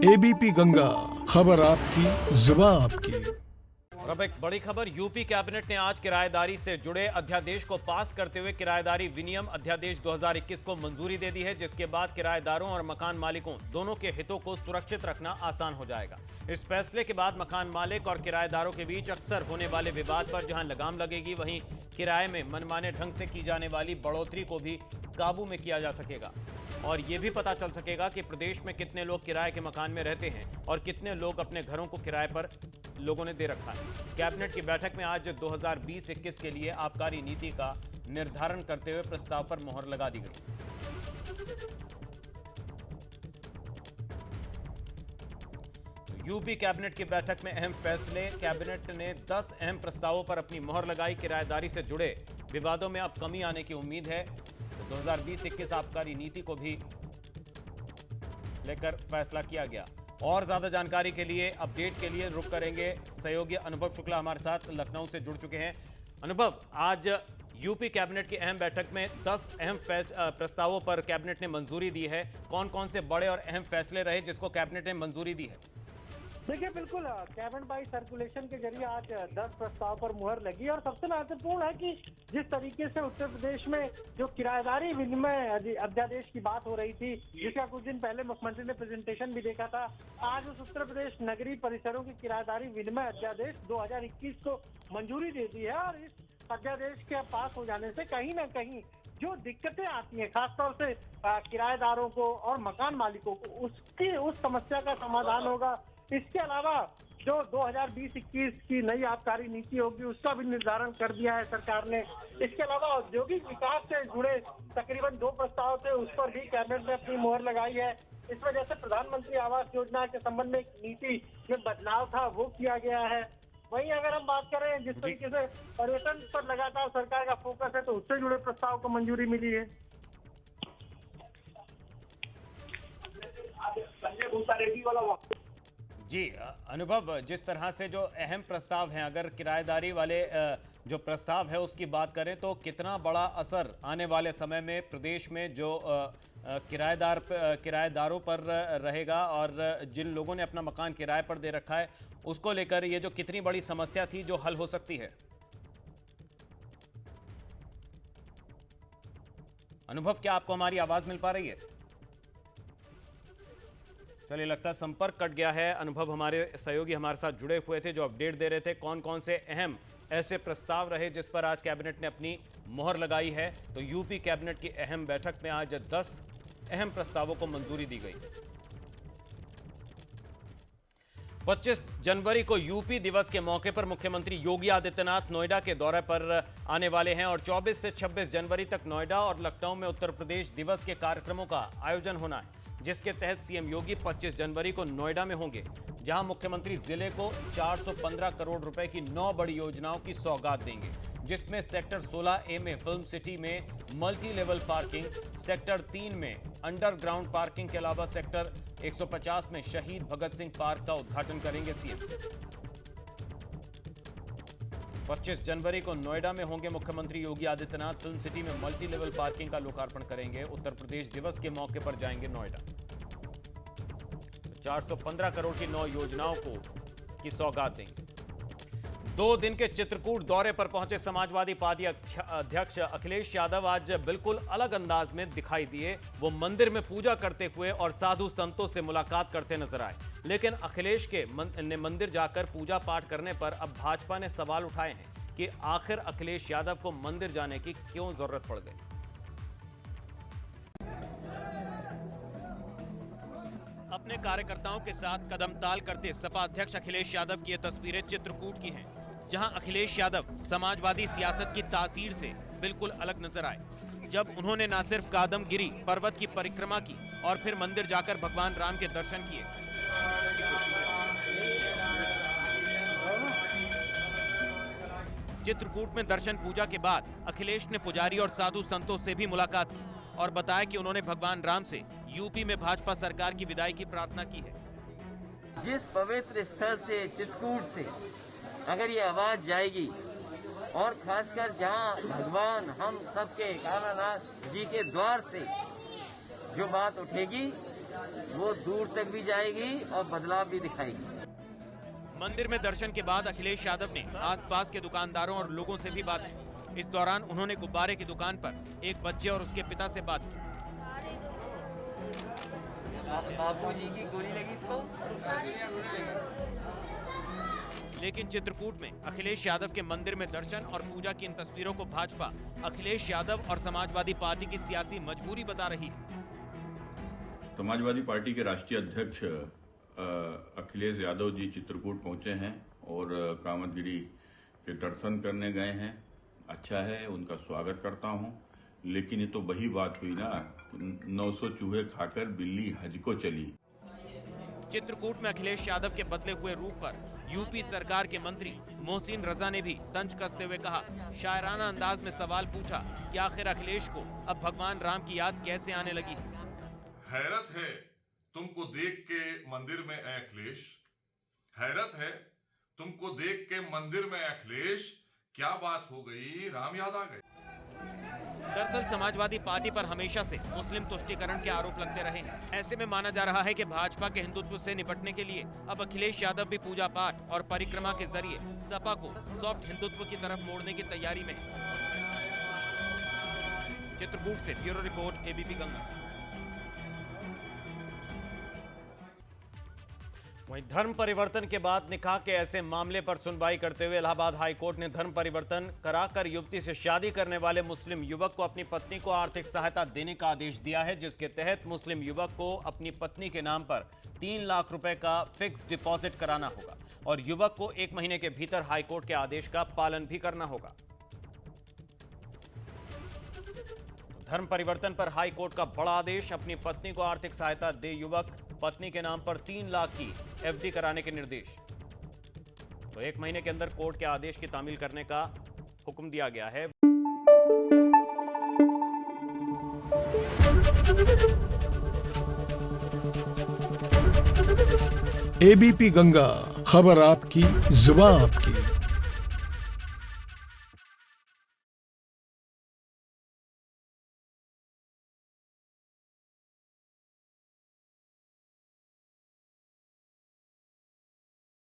ABP Ganga, खबर आपकी, जुबान आपकी। और अब एक बड़ी खबर, यूपी कैबिनेट ने आज किराएदारी से जुड़े अध्यादेश को पास करते हुए किराएदारी विनियम अध्यादेश 2021 को मंजूरी दे दी है, जिसके बाद किराएदारों और मकान मालिकों दोनों के हितों को सुरक्षित रखना आसान हो जाएगा। इस फैसले के बाद मकान मालिक और किराएदारों के बीच अक्सर होने वाले विवाद पर जहां लगाम लगेगी, वहीं किराए में मनमाने ढंग से की जाने वाली बढ़ोतरी को भी काबू में किया जा सकेगा और ये भी पता चल सकेगा कि प्रदेश में कितने लोग किराए के मकान में रहते हैं और कितने लोग अपने घरों को किराए पर लोगों ने दे रखा है। कैबिनेट की बैठक में आज 2020-21 के लिए आबकारी नीति का निर्धारण करते हुए प्रस्ताव पर मोहर लगा दी गई। यूपी कैबिनेट की बैठक में अहम फैसले, कैबिनेट ने 10 अहम प्रस्तावों पर अपनी मोहर लगाई। किराएदारी से जुड़े विवादों में अब कमी आने की उम्मीद है। 2020-21 आबकारी नीति को भी लेकर फैसला किया गया। और ज्यादा जानकारी के लिए, अपडेट के लिए रुक करेंगे सहयोगी अनुभव शुक्ला हमारे साथ लखनऊ से जुड़ चुके हैं। अनुभव, आज यूपी कैबिनेट की अहम बैठक में 10 अहम प्रस्तावों पर कैबिनेट ने मंजूरी दी है। कौन कौन से बड़े और अहम फैसले रहे जिसको कैबिनेट ने मंजूरी दी है? देखिए, बिल्कुल कैबिनेट बाई सर्कुलेशन के जरिए आज 10 प्रस्ताव पर मुहर लगी और सबसे महत्वपूर्ण है कि जिस तरीके से उत्तर प्रदेश में जो किराएदारी विनिमय अध्यादेश की बात हो रही थी, जिसका कुछ दिन पहले मुख्यमंत्री ने प्रेजेंटेशन भी देखा था, आज उस उत्तर प्रदेश नगरीय परिसरों की किराएदारी विनिमय अध्यादेश 2021 को मंजूरी दे दी है। और इस अध्यादेश के पास हो जाने से कहीं ना कहीं जो दिक्कतें आती हैं, खासतौर से किराएदारों को और मकान मालिकों को, उस समस्या का समाधान होगा। इसके अलावा जो 2020-21 की नई आबकारी नीति होगी, उसका भी निर्धारण कर दिया है सरकार ने। इसके अलावा औद्योगिक विकास से जुड़े तकरीबन 2 प्रस्ताव थे, उस पर भी कैबिनेट ने अपनी मोहर लगाई है। इस वजह से प्रधानमंत्री आवास योजना के संबंध में नीति में बदलाव था, वो किया गया है। वहीं अगर हम बात करें जिस तरीके से पर्यटन पर लगातार सरकार का फोकस है, तो उससे जुड़े प्रस्ताव को मंजूरी मिली है। जी अनुभव, जिस तरह से जो अहम प्रस्ताव हैं, अगर किराएदारी वाले जो प्रस्ताव है उसकी बात करें तो कितना बड़ा असर आने वाले समय में प्रदेश में जो किराएदारों पर रहेगा और जिन लोगों ने अपना मकान किराए पर दे रखा है, उसको लेकर ये जो कितनी बड़ी समस्या थी जो हल हो सकती है? अनुभव, क्या आपको हमारी आवाज मिल पा रही है? चलिए, लगता है संपर्क कट गया है। अनुभव हमारे सहयोगी हमारे साथ जुड़े हुए थे जो अपडेट दे रहे थे कौन कौन से अहम ऐसे प्रस्ताव रहे जिस पर आज कैबिनेट ने अपनी मोहर लगाई है। तो यूपी कैबिनेट की अहम बैठक में आज 10 अहम प्रस्तावों को मंजूरी दी गई। 25 जनवरी को यूपी दिवस के मौके पर मुख्यमंत्री योगी आदित्यनाथ नोएडा के दौरे पर आने वाले हैं और 24 से 26 जनवरी तक नोएडा और लखनऊ में उत्तर प्रदेश दिवस के कार्यक्रमों का आयोजन होना है, जिसके तहत सीएम योगी 25 जनवरी को नोएडा में होंगे, जहां मुख्यमंत्री जिले को 415 करोड़ रुपए की 9 बड़ी योजनाओं की सौगात देंगे, जिसमें सेक्टर 16A में फिल्म सिटी में मल्टी लेवल पार्किंग, सेक्टर 3 में अंडरग्राउंड पार्किंग के अलावा सेक्टर 150 में शहीद भगत सिंह पार्क का उद्घाटन करेंगे सीएम। 25 जनवरी को नोएडा में होंगे मुख्यमंत्री योगी आदित्यनाथ, फिल्म सिटी में मल्टी लेवल पार्किंग का लोकार्पण करेंगे, उत्तर प्रदेश दिवस के मौके पर जाएंगे नोएडा। 415 करोड़ की 9 योजनाओं की सौगात देंगे। 2 दिन के चित्रकूट दौरे पर पहुंचे समाजवादी पार्टी अध्यक्ष अखिलेश यादव आज बिल्कुल अलग अंदाज में दिखाई दिए। वो मंदिर में पूजा करते हुए और साधु संतों से मुलाकात करते नजर आए, लेकिन अखिलेश ने मंदिर जाकर पूजा पाठ करने पर अब भाजपा ने सवाल उठाए हैं कि आखिर अखिलेश यादव को मंदिर जाने की क्यों जरूरत पड़ गई। अपने कार्यकर्ताओं के साथ कदमताल करते सपा अध्यक्ष अखिलेश यादव की ये तस्वीरें चित्रकूट की हैं, जहां अखिलेश यादव समाजवादी सियासत की तासीर से बिल्कुल अलग नजर आए, जब उन्होंने न सिर्फ कादमगिरी पर्वत की परिक्रमा की और फिर मंदिर जाकर भगवान राम के दर्शन किए। चित्रकूट में दर्शन पूजा के बाद अखिलेश ने पुजारी और साधु संतों से भी मुलाकात की और बताया कि उन्होंने भगवान राम से यूपी में भाजपा सरकार की विदाई की प्रार्थना की है। जिस पवित्र स्थल से, चित्रकूट से अगर ये आवाज जाएगी और खासकर जहां भगवान हम सबके कालानाथ जी के द्वार से जो बात उठेगी वो दूर तक भी जाएगी और बदलाव भी दिखाएगी। मंदिर में दर्शन के बाद अखिलेश यादव ने आसपास के दुकानदारों और लोगों से भी बात की। इस दौरान उन्होंने गुब्बारे की दुकान पर एक बच्चे और उसके पिता से बात की। बाबू जी की गोली लगी तो लेकिन चित्रकूट में अखिलेश यादव के मंदिर में दर्शन और पूजा की इन तस्वीरों को भाजपा अखिलेश यादव और समाजवादी पार्टी की सियासी मजबूरी बता रही है। समाजवादी पार्टी के राष्ट्रीय अध्यक्ष अखिलेश यादव जी चित्रकूट पहुंचे हैं और कामदगिरी के दर्शन करने गए हैं। अच्छा है, उनका स्वागत करता हूं। लेकिन ये तो वही बात हुई ना, 900 चूहे खाकर बिल्ली हज को चली। चित्रकूट में अखिलेश यादव के बदले हुए रूप पर यूपी सरकार के मंत्री मोहसिन रजा ने भी तंज कसते हुए कहा, शायराना अंदाज में सवाल पूछा कि आखिर अखिलेश को अब भगवान राम की याद कैसे आने लगी। हैरत है तुमको देख के मंदिर में अखिलेश, हैरत है तुमको देख के मंदिर में अखिलेश, क्या बात हो गई, राम याद आ गए। दरअसल समाजवादी पार्टी पर हमेशा से मुस्लिम तुष्टीकरण के आरोप लगते रहे हैं। ऐसे में माना जा रहा है कि भाजपा के हिंदुत्व से निपटने के लिए अब अखिलेश यादव भी पूजा पाठ और परिक्रमा के जरिए सपा को सॉफ्ट हिंदुत्व की तरफ मोड़ने की तैयारी में है। चित्रकूट से ब्यूरो रिपोर्ट, एबीपी गंगा। वहीं धर्म परिवर्तन के बाद निकाह के ऐसे मामले पर सुनवाई करते हुए इलाहाबाद हाई कोर्ट ने धर्म परिवर्तन कराकर युवती से शादी करने वाले मुस्लिम युवक को अपनी पत्नी को आर्थिक सहायता देने का आदेश दिया है, जिसके तहत मुस्लिम युवक को अपनी पत्नी के नाम पर 3 लाख रुपए का फिक्स डिपॉजिट कराना होगा और युवक को 1 महीने के भीतर हाई कोर्ट के आदेश का पालन भी करना होगा। धर्म परिवर्तन पर हाई कोर्ट का बड़ा आदेश, अपनी पत्नी को आर्थिक सहायता दे युवक, पत्नी के नाम पर 3 लाख की एफडी कराने के निर्देश। तो 1 महीने के अंदर कोर्ट के आदेश की तामील करने का हुक्म दिया गया है। एबीपी गंगा, खबर आपकी, जुबान आपकी।